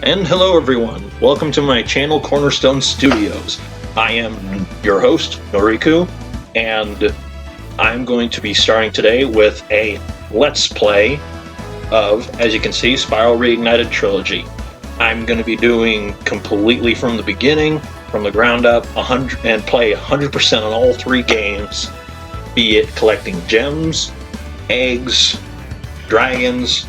And hello everyone, welcome to my channel Cornerstone Studios. I am your host, Noriku, and I'm going to be starting today with a Let's Play of, as you can see, Spyro Reignited Trilogy. I'm going to be doing completely from the beginning, from the ground up, and play 100% on all three games, be it collecting gems, eggs, dragons,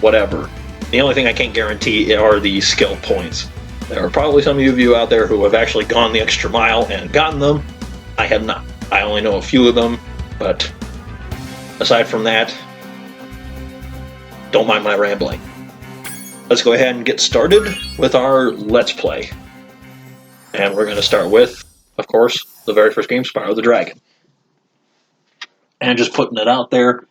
whatever. The only thing I can't guarantee are the skill points. There are probably some of you out there who have actually gone the extra mile and gotten them. I have not. I only know a few of them, but aside from that, don't mind my rambling. Let's go ahead and get started with our Let's Play. And we're going to start with, of course, the very first game, Spyro the Dragon. And just putting it out there,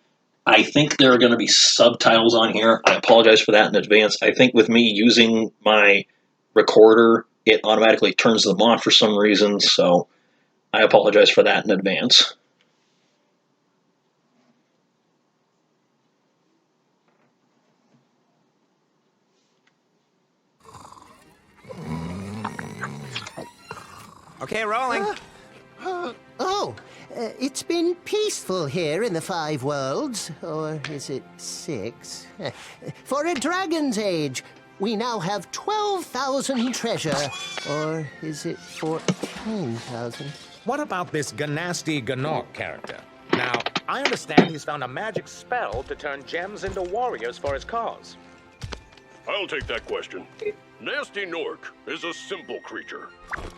I think there are going to be subtitles on here. I apologize for that in advance. I think with me using my recorder, it automatically turns them on for some reason, so I apologize for that in advance. Okay, rolling. It's been peaceful here in the Five Worlds, or is it 6? For a dragon's age, we now have 12,000 treasure, or is it 14,000? What about this Ganasty Ganok character? Now, I understand he's found a magic spell to turn gems into warriors for his cause. I'll take that question. Nasty Nork is a simple creature.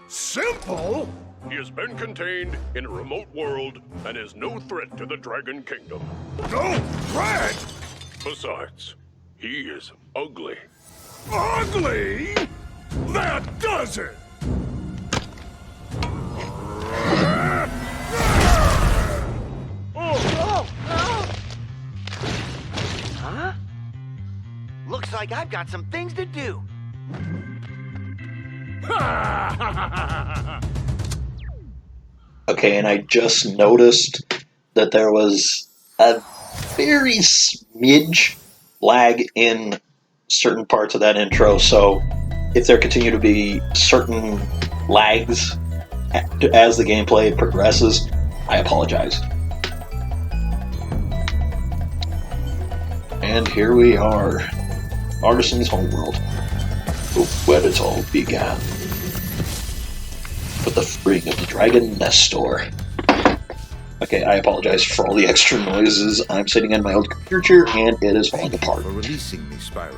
Simple? He has been contained in a remote world and is no threat to the Dragon Kingdom. No threat? Besides, he is ugly. Ugly? That does it! Huh? Looks like I've got some things to do. Okay, and I just noticed that there was a very smidge lag in certain parts of that intro, so if there continue to be certain lags as the gameplay progresses, I apologize. And here we are, Artisan's Homeworld, where it all began. With the freeing of the Dragon Nestor. Okay, I apologize for all the extra noises. I'm sitting in my old computer chair and it is falling apart. For releasing me, Spyro.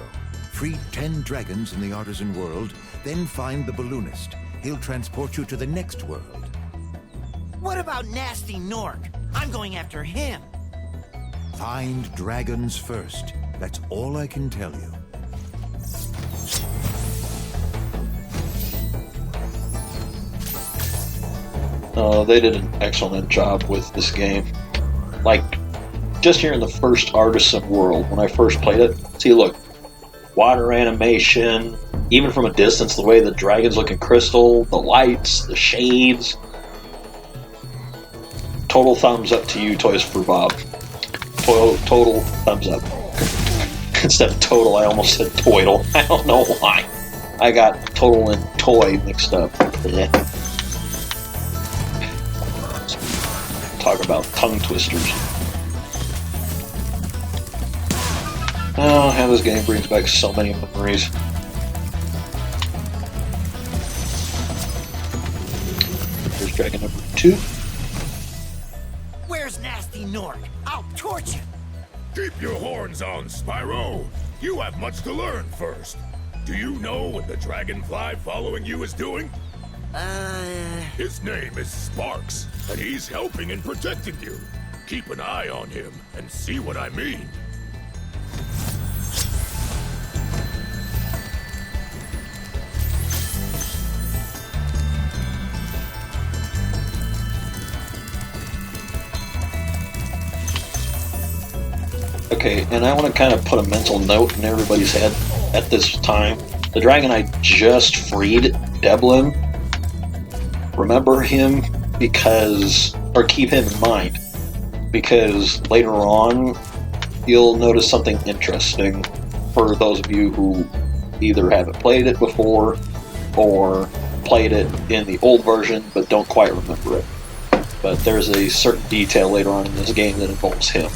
Free 10 dragons in the Artisan world, then find the balloonist. He'll transport you to the next world. What about Nasty Nork? I'm going after him. Find dragons first. That's all I can tell you. They did an excellent job with this game. Like, just here in the first Artisan world, when I first played it, see, look, water animation, even from a distance, the way the dragons look in crystal, the lights, the shades. Total thumbs up to you, Toys for Bob. Total thumbs up. Instead of total, I almost said toidle. I don't know why. I got total and toy mixed up. Talk about tongue twisters. Oh, how this game brings back so many memories. Here's dragon number 2. Where's Nasty Nork? I'll torch him. Keep your horns on, Spyro. You have much to learn first. Do you know what the dragonfly following you is doing? His name is Sparks, and he's helping and protecting you. Keep an eye on him and see what I mean. Okay, and I want to kind of put a mental note in everybody's head at this time. The dragon I just freed, Devlin, remember him because, or keep him in mind, because later on you'll notice something interesting for those of you who either haven't played it before or played it in the old version but don't quite remember it. But there's a certain detail later on in this game that involves him.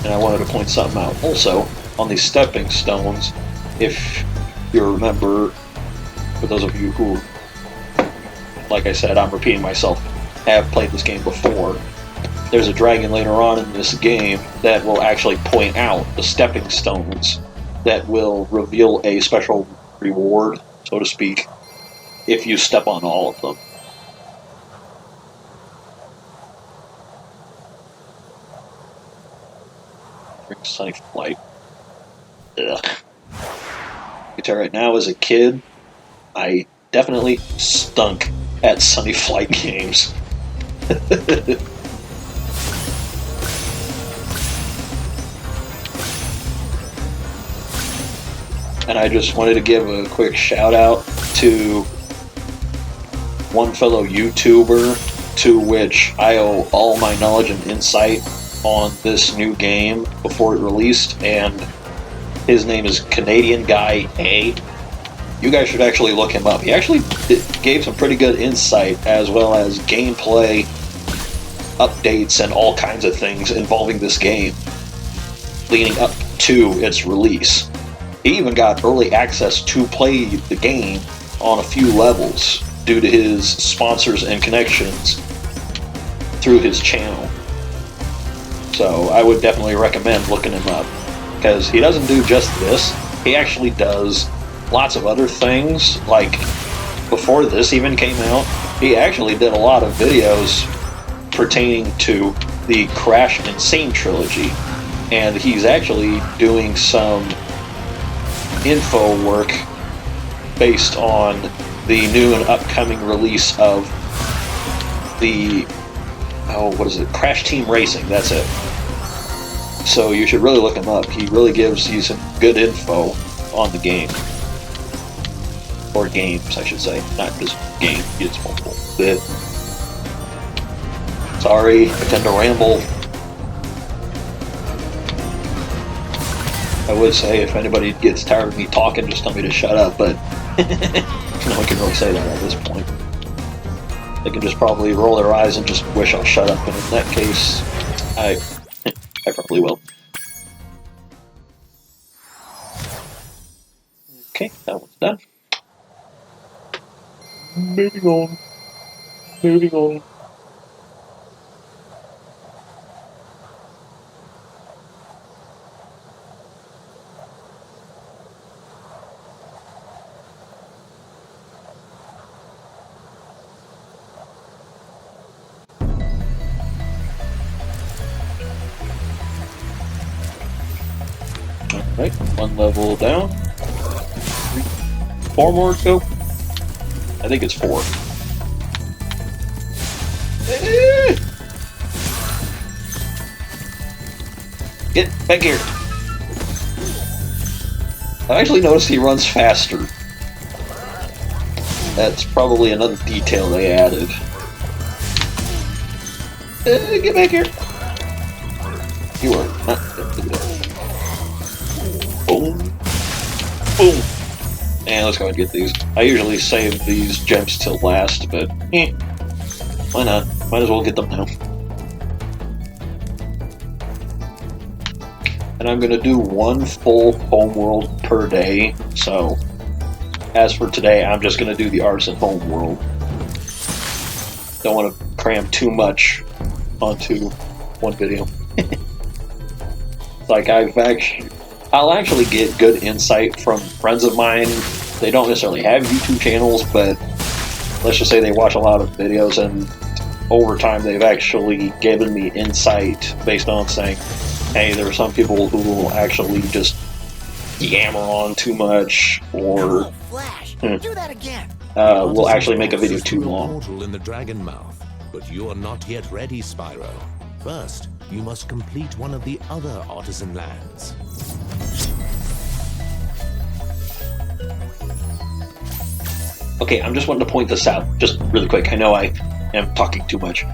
And I wanted to point something out. Also, on these stepping stones, if you remember, for those of you who, like I said, I'm repeating myself, have played this game before, there's a dragon later on in this game that will actually point out the stepping stones that will reveal a special reward, so to speak, if you step on all of them. Sunny Flight. Ugh. I can tell right now, as a kid, I definitely stunk at Sunny Flight games. And I just wanted to give a quick shout out to one fellow YouTuber to which I owe all my knowledge and insight on this new game before it released, and his name is Canadian Guy A. You guys should actually look him up. He actually gave some pretty good insight as well as gameplay updates and all kinds of things involving this game leading up to its release. He even got early access to play the game on a few levels due to his sponsors and connections through his channel. So I would definitely recommend looking him up, because he doesn't do just this. He actually does lots of other things. Like, before this even came out, he actually did a lot of videos pertaining to the Crash Insane trilogy, and he's actually doing some info work based on the new and upcoming release of the Crash Team Racing, that's it. So you should really look him up. He really gives you some good info on the game. Or games, I should say. Not just game, it's multiple. Sorry, I tend to ramble. I would say if anybody gets tired of me talking, just tell me to shut up, but no one can really say that at this point. They can just probably roll their eyes and just wish I'll shut up, and in that case, I probably will. Okay, that one's done. Moving on. Moving on. Alright, one level down. 4 more to go. I think it's 4. Get back here. I actually noticed he runs faster. That's probably another detail they added. Get back here. You are not. Boom. Boom. And let's go and get these. I usually save these gems till last, but why not? Might as well get them now. And I'm going to do 1 full homeworld per day, so as for today, I'm just going to do the Artisan homeworld. Don't want to cram too much onto one video. Like I'll actually get good insight from friends of mine. They don't necessarily have YouTube channels, but let's just say they watch a lot of videos, and over time they've actually given me insight based on saying, hey, there are some people who will actually just yammer on too much, or Flash, do that again. will actually make a video too long. Portal in the dragon mouth, but you are not yet ready, Spyro. First, you must complete one of the other artisan lands. Okay, I'm just wanting to point this out, just really quick. I know I am talking too much.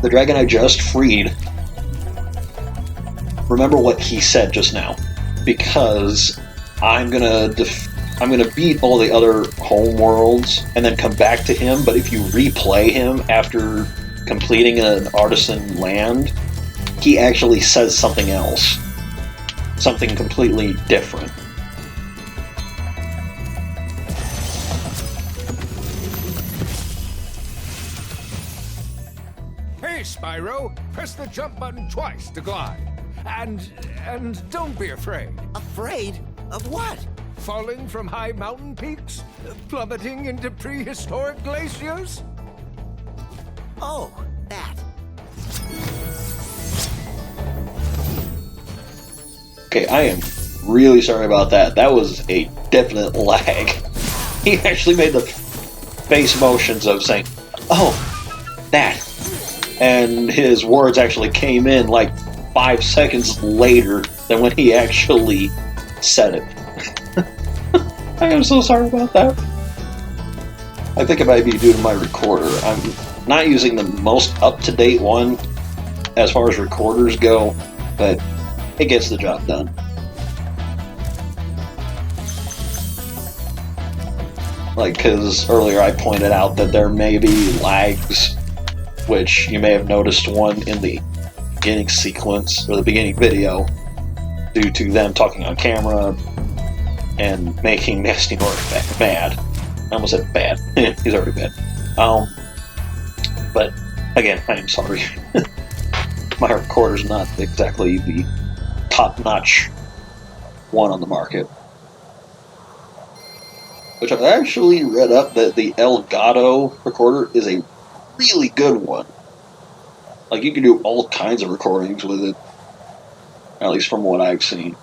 The dragon I just freed remember what he said just now, because I'm gonna beat all the other home worlds and then come back to him. But if you replay him after completing an artisan land, he actually says something else, something completely different. Hey, Spyro, press the jump button twice to glide. And don't be afraid. Afraid? Of what? Falling from high mountain peaks? Plummeting into prehistoric glaciers? Oh, that. Okay, I am really sorry about that. That was a definite lag. He actually made the face motions of saying, "Oh, that." And his words actually came in like 5 seconds later than when he actually said it. I am so sorry about that. I think it might be due to my recorder. I'm not using the most up-to-date one as far as recorders go, but it gets the job done. Like, because earlier I pointed out that there may be lags, which you may have noticed one in the beginning sequence, or the beginning video, due to them talking on camera and making Nasty North mad. I almost said bad. He's already bad. But, again, I am sorry. My recorder's not exactly the top-notch one on the market. Which I actually read up that the Elgato recorder is a really good one. Like, you can do all kinds of recordings with it, at least from what I've seen.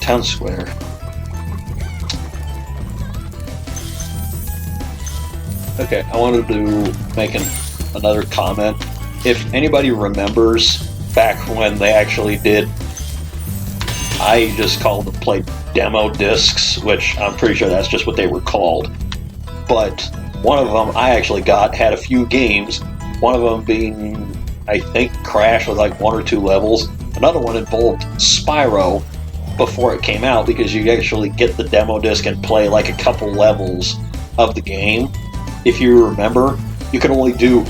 Town Square. Okay, I wanted to make another comment. If anybody remembers back when they actually did, I just called them play demo discs, which I'm pretty sure that's just what they were called. But one of them I actually had a few games, one of them being, I think, Crash with like 1 or 2 levels. Another one involved Spyro before it came out, because you actually get the demo disc and play like a couple levels of the game. If you remember, you could only do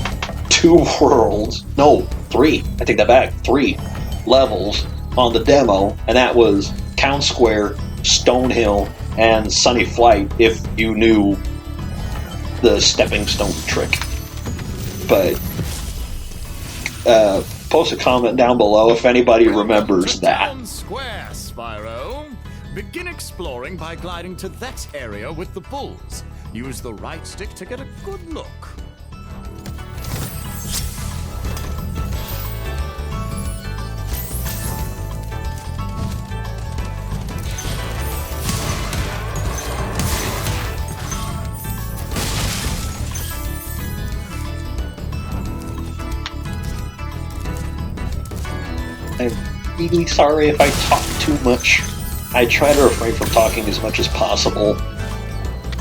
2 worlds, no, 3, I take that back, 3 levels on the demo, and that was Town Square, Stonehill, and Sunny Flight if you knew the stepping stone trick. But post a comment down below if anybody remembers that. Town Square, Spyro. Begin exploring by gliding to that area with the bulls. Use the right stick to get a good look. I'm really sorry if I talk too much. I try to refrain from talking as much as possible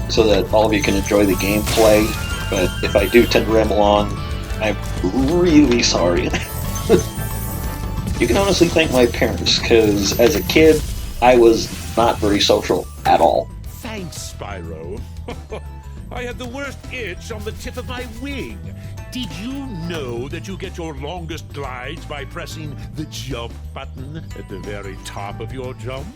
so that all of you can enjoy the gameplay, but if I do tend to ramble on, I'm really sorry. You can honestly thank my parents, because as a kid, I was not very social at all. Thanks, Spyro. I had the worst itch on the tip of my wing. Did you know that you get your longest glides by pressing the jump button at the very top of your jump?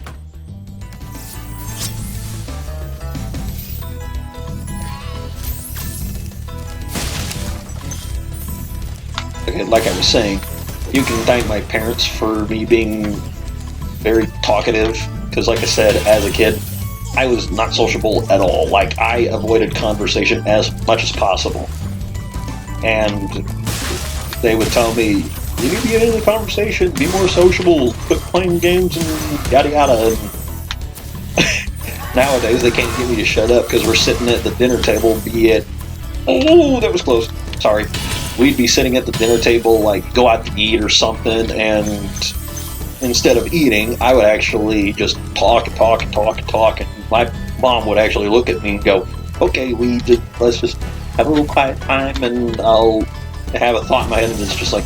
Okay, like I was saying, you can thank my parents for me being very talkative, because like I said, as a kid, I was not sociable at all. Like, I avoided conversation as much as possible. And they would tell me, you need to get into the conversation, be more sociable, quit playing games, and yada yada. And nowadays, they can't get me to shut up because we're sitting at the dinner table, be it... Oh, that was close. Sorry. We'd be sitting at the dinner table, like, go out to eat or something, and instead of eating, I would actually just talk and talk and talk and talk, and my mom would actually look at me and go, "Okay, let's just have a little quiet time," and I'll have a thought in my head, and it's just like,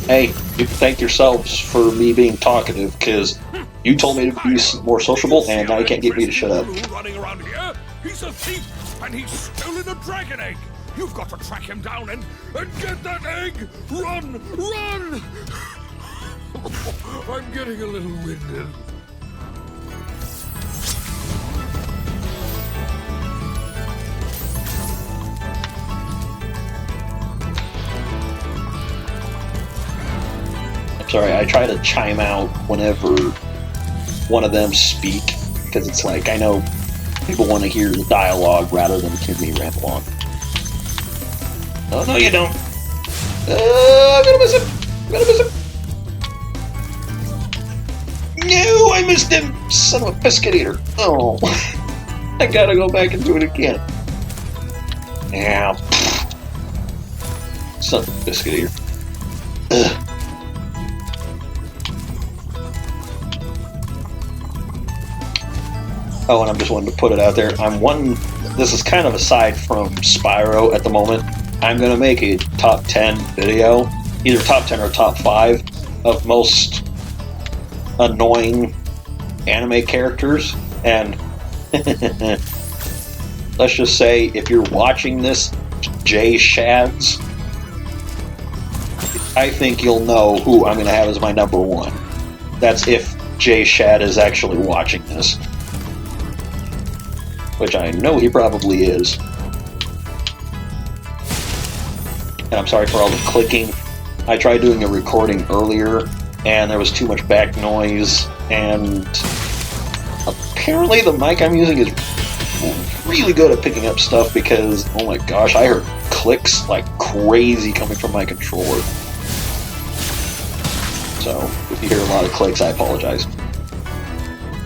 "Hey, you can thank yourselves for me being talkative, because you told me to be more sociable, and now you can't get me to shut up." Running around here? He's a thief, and he's stolen a dragon egg. You've got to track him down and get that egg. Run, run! I'm getting a little winded. I'm sorry, I try to chime out whenever one of them speak, because it's like, I know people want to hear the dialogue rather than hear me ramble on. Oh, no, you don't. I'm gonna miss him. I'm gonna miss him. No, I missed him. Son of a biscuit eater. Oh, I gotta go back and do it again. Yeah. Son of a biscuit eater. Ugh. Oh, and I'm just wanting to put it out there. This is kind of aside from Spyro at the moment. I'm going to make a top 10 video, either top 10 or top 5, of most annoying anime characters. And let's just say, if you're watching this, Jay Shads, I think you'll know who I'm going to have as my number 1. That's if Jay Shad is actually watching this. Which I know he probably is. And I'm sorry for all the clicking. I tried doing a recording earlier, and there was too much back noise, and apparently the mic I'm using is really good at picking up stuff, because, oh my gosh, I heard clicks like crazy coming from my controller. So, if you hear a lot of clicks, I apologize.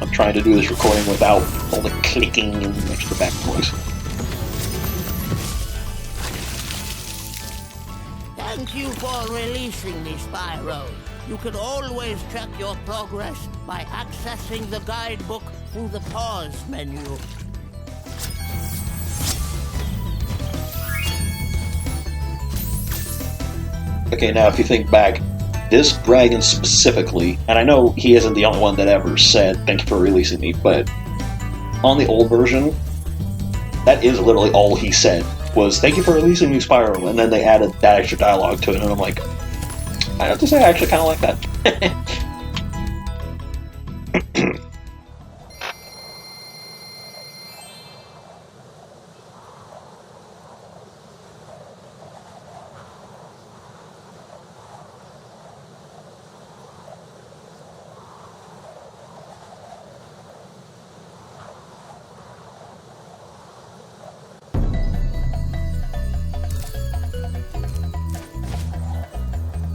I'm trying to do this recording without all the clicking and extra back noise. Thank you for releasing me, Spyro. You can always track your progress by accessing the guidebook through the pause menu. Okay, now if you think back, this dragon specifically, and I know he isn't the only one that ever said, "Thank you for releasing me," but on the old version, that is literally all he said, was, "Thank you for releasing me, Spyro," and then they added that extra dialogue to it, and I'm like, I have to say, I actually kind of like that.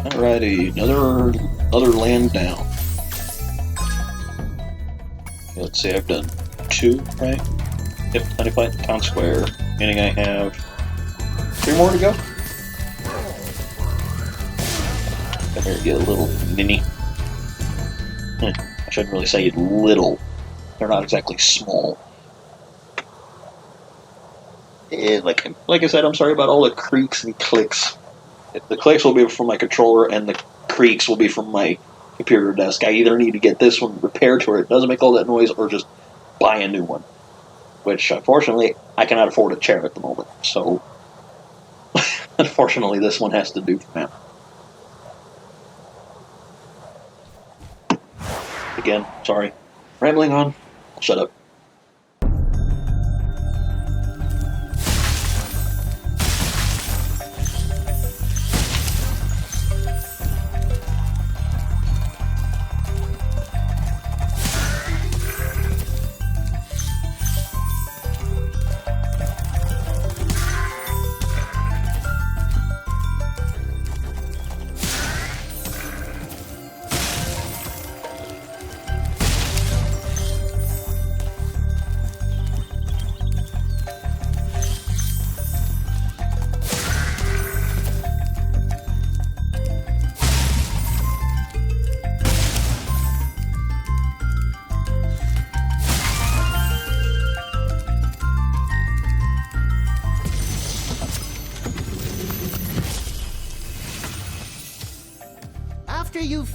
Alrighty, another land down. Let's see, I've done 2, right? Yep, 95 town square, meaning I have 3 more to go. Come here, you little mini. I shouldn't really say little. They're not exactly small. Like I said, I'm sorry about all the creaks and clicks. The clicks will be from my controller, and the creaks will be from my computer desk. I either need to get this one repaired to where it doesn't make all that noise, or just buy a new one. Which, unfortunately, I cannot afford a chair at the moment. So, unfortunately, this one has to do for now. Again, sorry. Rambling on. Shut up.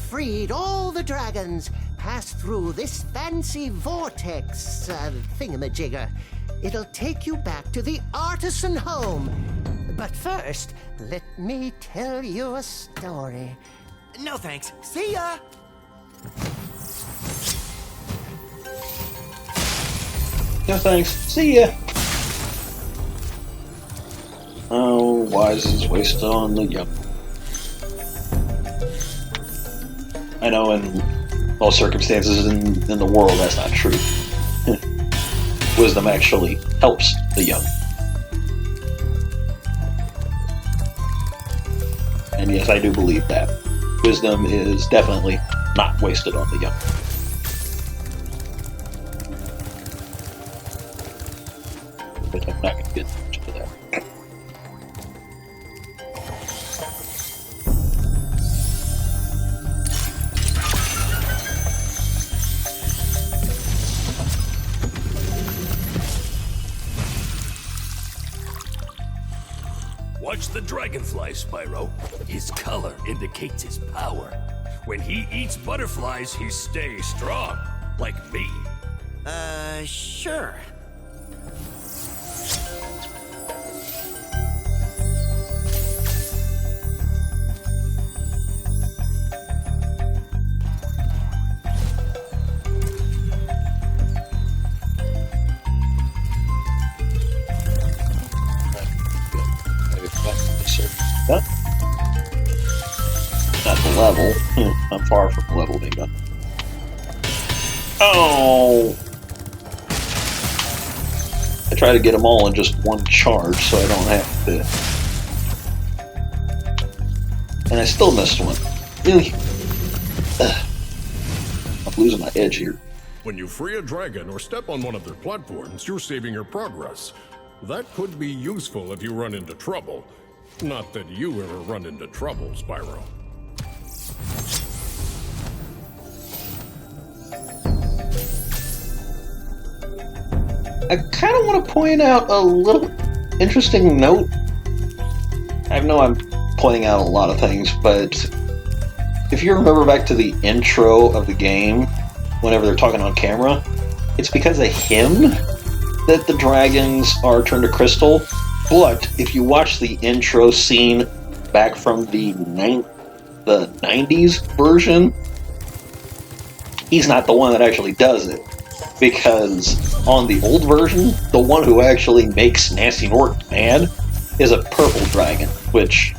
freed all the dragons, pass through this fancy vortex thingamajigger. It'll take you back to the artisan home. But first, let me tell you a story. No thanks. See ya! No thanks. See ya! Oh, wise is wasted on the young. I know in most circumstances in the world that's not true. Wisdom actually helps the young. And yes, I do believe that. Wisdom is definitely not wasted on the young. But I'm not going to get into that. Watch the dragonfly, Spyro. His color indicates his power. When he eats butterflies, he stays strong. Like me. Sure. Not the level. I'm far from the level being done. Oh! I try to get them all in just one charge so I don't have to. And I still missed one. Really? I'm losing my edge here. When you free a dragon or step on one of their platforms, you're saving your progress. That could be useful if you run into trouble. Not that you ever run into trouble, Spyro. I kind of want to point out a little interesting note. I know I'm pointing out a lot of things, but if you remember back to the intro of the game, whenever they're talking on camera, it's because of him that the dragons are turned to crystal. But if you watch the intro scene back from the 90s version, he's not the one that actually does it. Because on the old version, the one who actually makes Nasty Norton mad is a purple dragon, which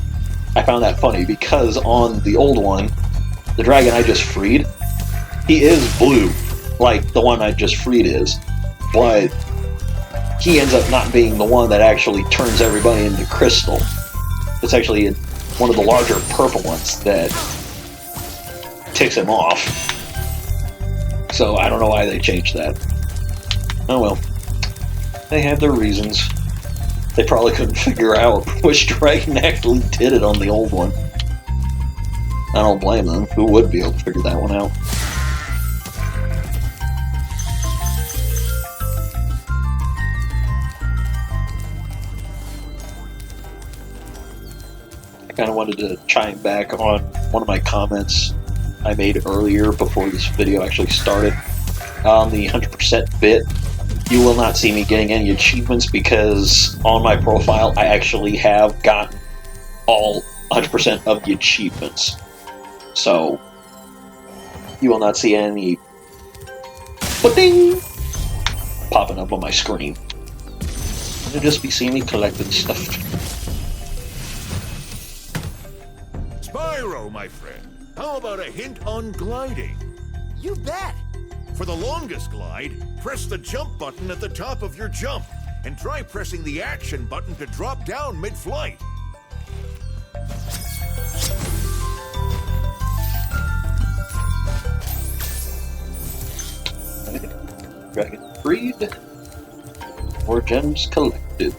I found that funny because on the old one, the dragon I just freed, he is blue, like the one I just freed is, but he ends up not being the one that actually turns everybody into crystal. It's actually one of the larger purple ones that ticks him off. So I don't know why they changed that. Oh well. They have their reasons. They probably couldn't figure out which dragon actually did it on the old one. I don't blame them. Who would be able to figure that one out? I kind of wanted to chime back on one of my comments I made earlier before this video actually started. On the 100% bit, you will not see me getting any achievements because on my profile I actually have gotten all 100% of the achievements. So, you will not see any ding popping up on my screen. You'll just be seeing me collecting stuff. Spyro, my friend, how about a hint on gliding? You bet. For the longest glide, press the jump button at the top of your jump, and try pressing the action button to drop down mid-flight. Dragon freed. More gems collected.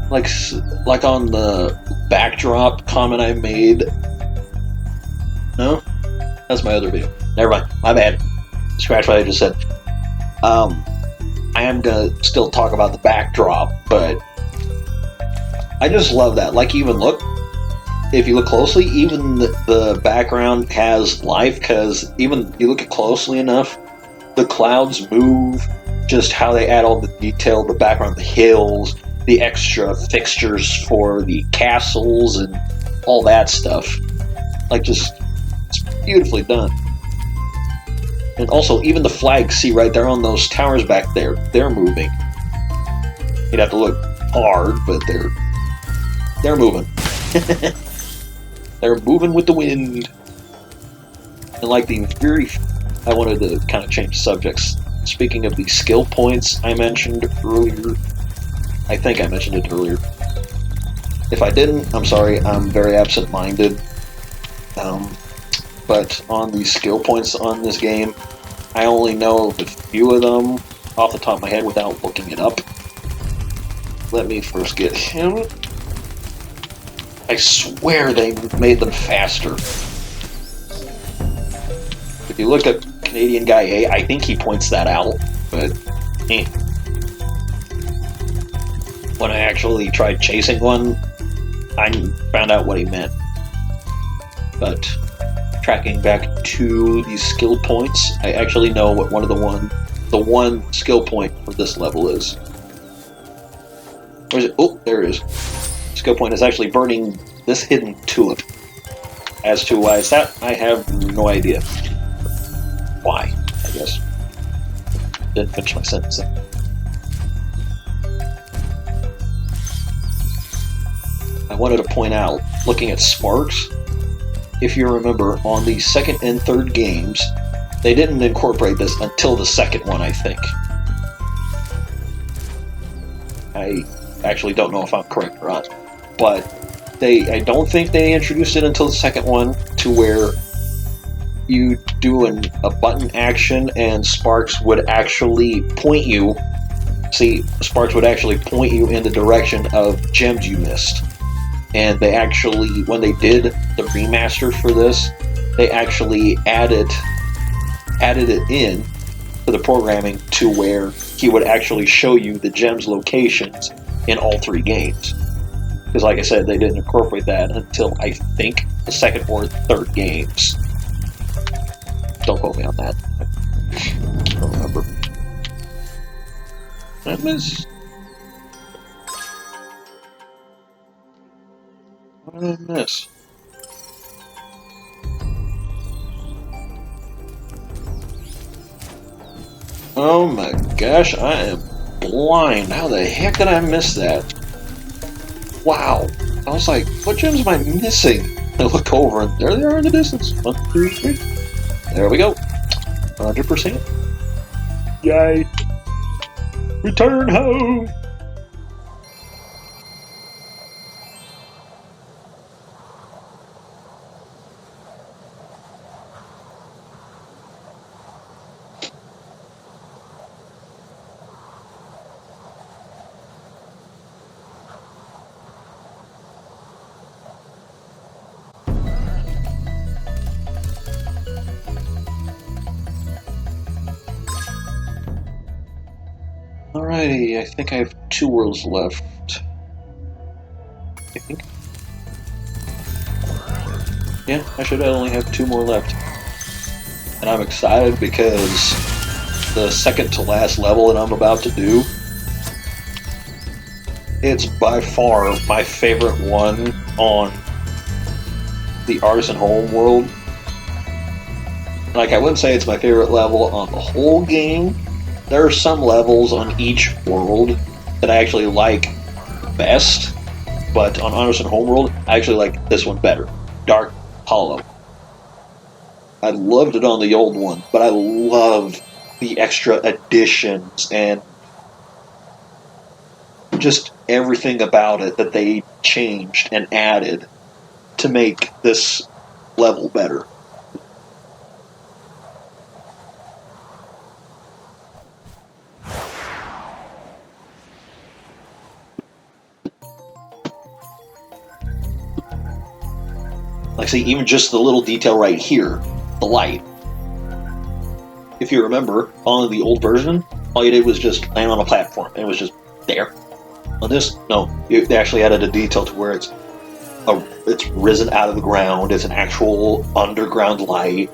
Like on the backdrop comment I made. No? That's my other video. Never mind. My bad. Scratch what I just said. I am gonna still talk about the backdrop, but I just love that. Like, even look, if you look closely, even the background has life, because even you look at closely enough, the clouds move, just how they add all the detail, the background, the hills, the extra fixtures for the castles, and all that stuff. Like, just, it's beautifully done. And also, even the flags, see right there on those towers back there, they're moving. You'd have to look hard, but they're moving. They're moving with the wind. And like I wanted to kind of change subjects. Speaking of the skill points I mentioned earlier, I think I mentioned it earlier. If I didn't, I'm sorry, I'm very absent-minded. But on the skill points on this game, I only know a few of them off the top of my head without looking it up. Let me first get him. I swear they made them faster. If you look at Canadian Guy A, I think he points that out, but when I actually tried chasing one, I found out what he meant. But tracking back to the skill points, I actually know what the one skill point for this level is. Where is it? Oh, there it is. Skill point is actually burning this hidden tulip. As to why it's that, I have no idea. Why, I guess. Didn't finish my sentence. I wanted to point out, looking at sparks, if you remember, on the second and third games, they didn't incorporate this until the second one, I think. I actually don't know if I'm correct or not, but I don't think they introduced it until the second one, to where you do a button action and sparks would actually point you. See, sparks would actually point you in the direction of gems you missed. And they actually, when they did the remaster for this, they actually added it in to the programming to where he would actually show you the gems locations in all three games. Because like I said, they didn't incorporate that until, I think, the second or third games. Don't quote me on that. I don't remember. I miss. What did I miss? Oh my gosh, I am blind. How the heck did I miss that? Wow. I was like, what gems am I missing? I look over and there they are in the distance. 1, 2, 3. There we go. 100%. Yay. Return home. Alrighty, I think I have 2 worlds left. I think. Yeah, I should only have 2 more left. And I'm excited because the second to last level that I'm about to do, it's by far my favorite one on the Artisan Home world. Like, I wouldn't say it's my favorite level on the whole game. There are some levels on each world that I actually like best, but on Artisan Homeworld, I actually like this one better. Dark Hollow. I loved it on the old one, but I love the extra additions and just everything about it that they changed and added to make this level better. Like, see, even just the little detail right here, the light. If you remember, on the old version, all you did was just land on a platform, and it was just there. On this, no, they actually added a detail to where it's risen out of the ground. It's an actual underground light.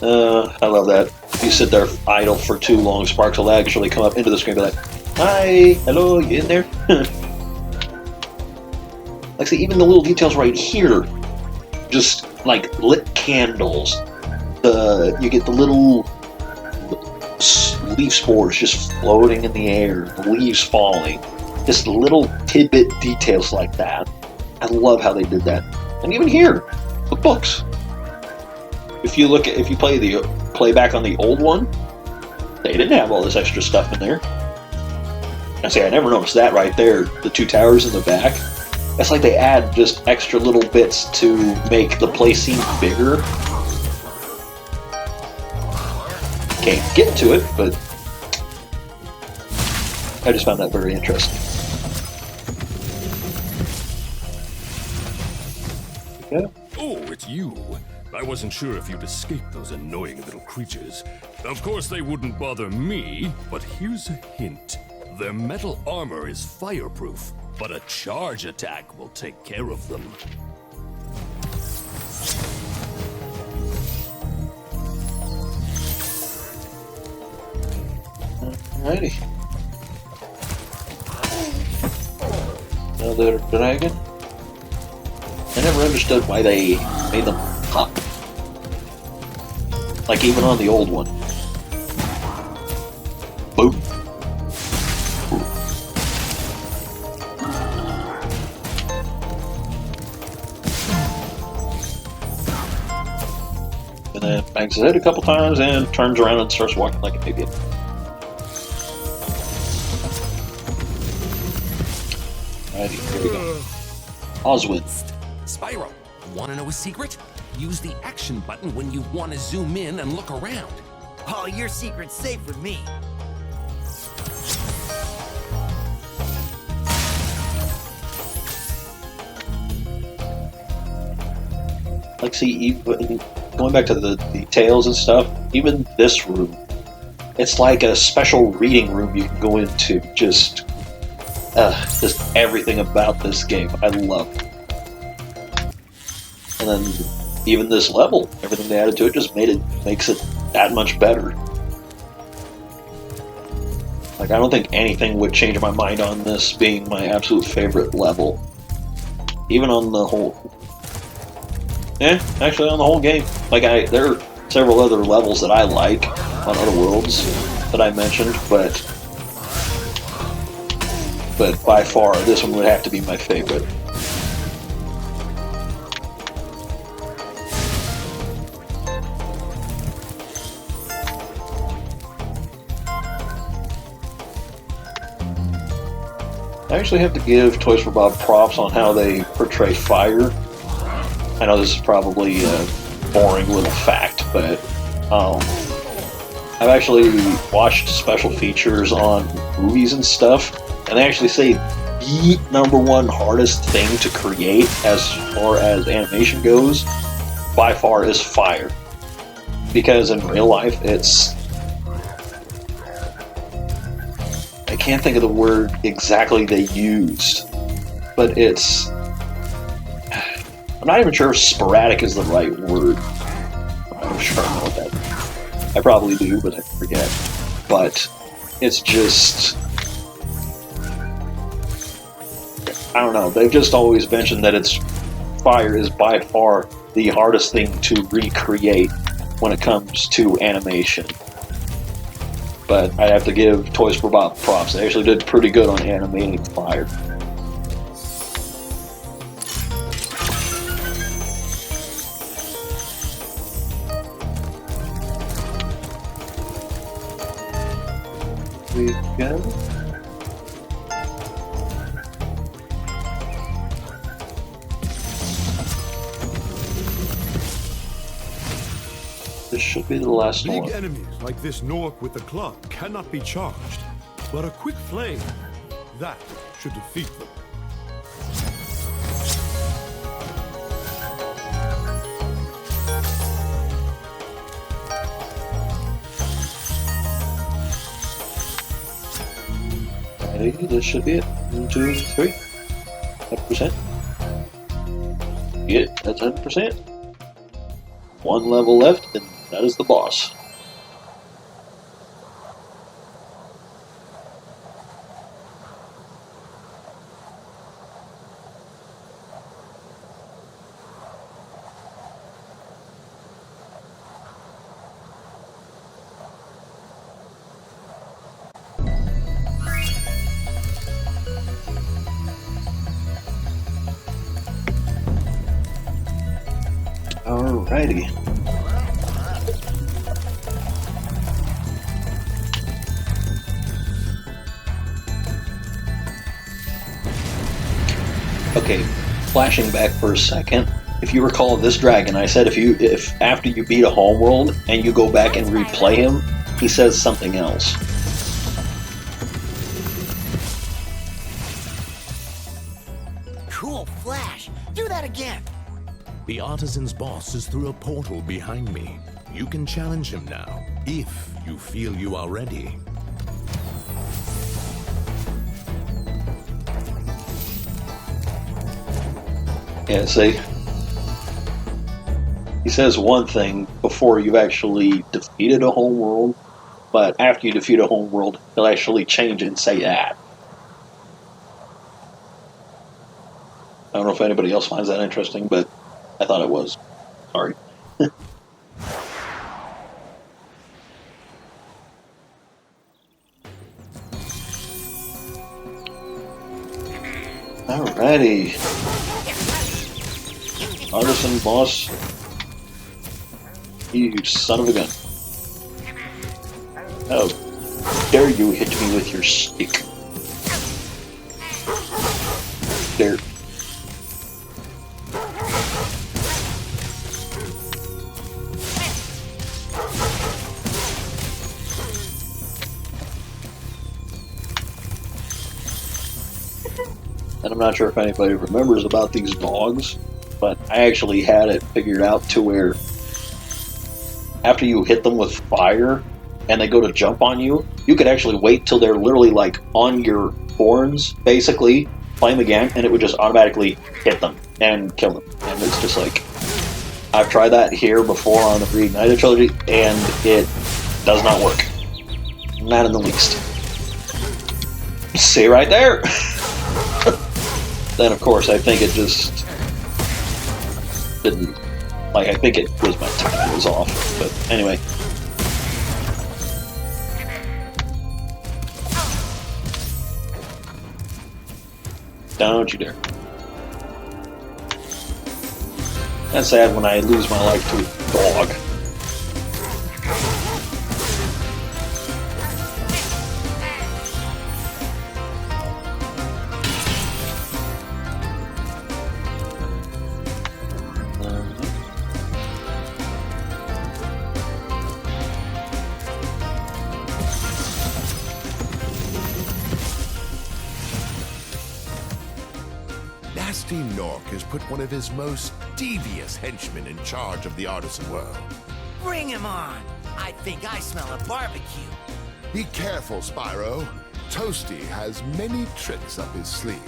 I love that. If you sit there idle for too long, Sparks will actually come up into the screen and be like, "Hi, hello, you in there?" Like, see, even the little details right here, just like lit candles. You get the little leaf spores just floating in the air, the leaves falling. Just little tidbit details like that. I love how they did that. And even here, the books. If you play back on the old one, they didn't have all this extra stuff in there. I say I never noticed that right there. The two towers in the back. It's like they add just extra little bits to make the place seem bigger. Can't get to it, but I just found that very interesting. Yeah. Oh, it's you. I wasn't sure if you'd escaped those annoying little creatures. Of course they wouldn't bother me, but here's a hint. Their metal armor is fireproof, but a charge attack will take care of them. Alrighty. Another dragon. I never understood why they made them pop. Like even on the old one. Boom. And then bangs his head a couple times and turns around and starts walking like an idiot. Alrighty, here we go. Oswin. Spyro, want to know a secret? Use the action button when you want to zoom in and look around. Oh, your secret's safe with me. Like, see, even going back to the details and stuff, even this room, it's like a special reading room you can go into. Just everything about this game, I love. And then even this level, everything they added to it just makes it that much better. Like, I don't think anything would change my mind on this being my absolute favorite level. Even on the whole... actually on the whole game. Like, there are several other levels that I like on other worlds that I mentioned, but by far, this one would have to be my favorite. I actually have to give Toys for Bob props on how they portray fire. I know this is probably a boring little fact, but I've actually watched special features on movies and stuff, and they actually say the #1 hardest thing to create as far as animation goes, by far, is fire. Because in real life, I can't think of the word exactly they used, but I'm not even sure if sporadic is the right word. I'm not sure I know what that is. I probably do, but I forget. But it's just... I don't know. They've just always mentioned that fire is by far the hardest thing to recreate when it comes to animation. But I have to give Toys for Bob props. They actually did pretty good on animating fire. We go. This should be the last one. Big enemies like this Nork with the club cannot be charged, but a quick flame, that should defeat them. Alrighty, this should be it. 1, 2, 3. 100%. Yeah, that's 100%. One level left, and that is the boss. Alrighty. Okay, flashing back for a second. If you recall this dragon, I said if after you beat a homeworld and you go back and replay him, he says something else. Cool flash. Do that again. The artisan's boss is through a portal behind me. You can challenge him now, if you feel you are ready. Yeah, see? He says one thing before you've actually defeated a homeworld, but after you defeat a homeworld, he'll actually change it and say that. I don't know if anybody else finds that interesting, but I thought it was. Sorry. Alrighty. Artisan boss. You son of a gun. How dare you hit me with your stick? Dare. And I'm not sure if anybody remembers about these dogs, but I actually had it figured out to where after you hit them with fire and they go to jump on you, you could actually wait till they're literally like on your horns, basically, play them again, and it would just automatically hit them and kill them. And it's just like, I've tried that here before on the Reignited trilogy, and it does not work. Not in the least. See right there? Then, of course, I think it just didn't, like, I think it was my timing was off, but anyway. Don't you dare. That's sad when I lose my life to a dog. Nasty Nork has put one of his most devious henchmen in charge of the artisan world. Bring him on. I think I smell a barbecue. Be careful, Spyro. Toasty has many tricks up his sleeve.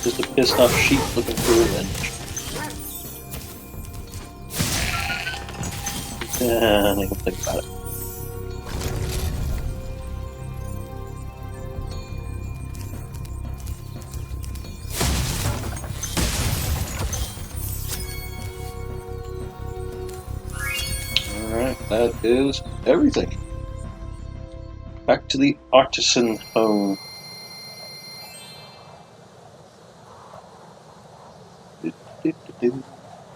Just a pissed off sheep looking for revenge. And I don't think about it. Alright, that is everything. Back to the artisan home.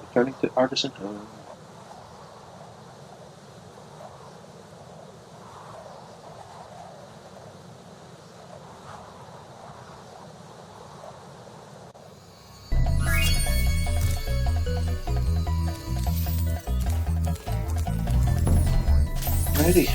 Returning to artisan home. Alrighty.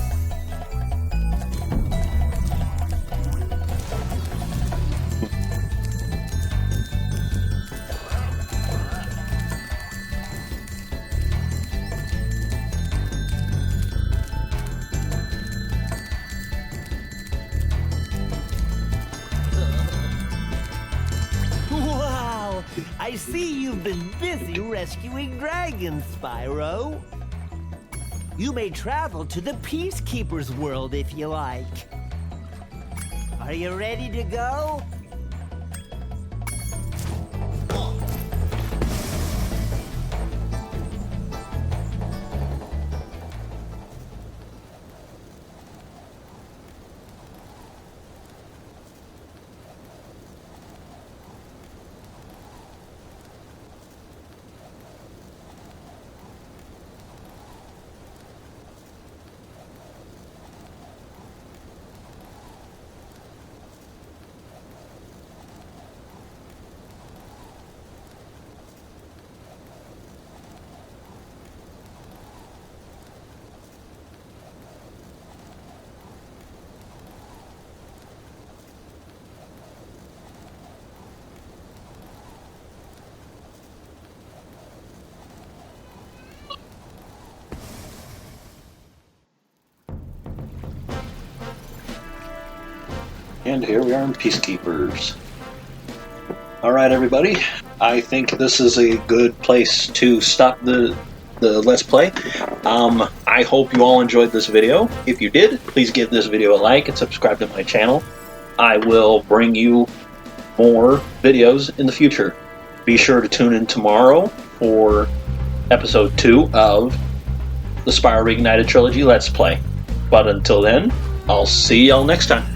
Wow! I see you've been busy rescuing dragons, Spyro. You may travel to the Peacekeeper's world if you like. Are you ready to go? And here we are in Peacekeepers. Alright everybody, I think this is a good place to stop the Let's Play. I hope you all enjoyed this video. If you did, please give this video a like and subscribe to my channel. I will bring you more videos in the future. Be sure to tune in tomorrow for episode 2 of the Spyro Reignited Trilogy Let's Play. But until then, I'll see y'all next time.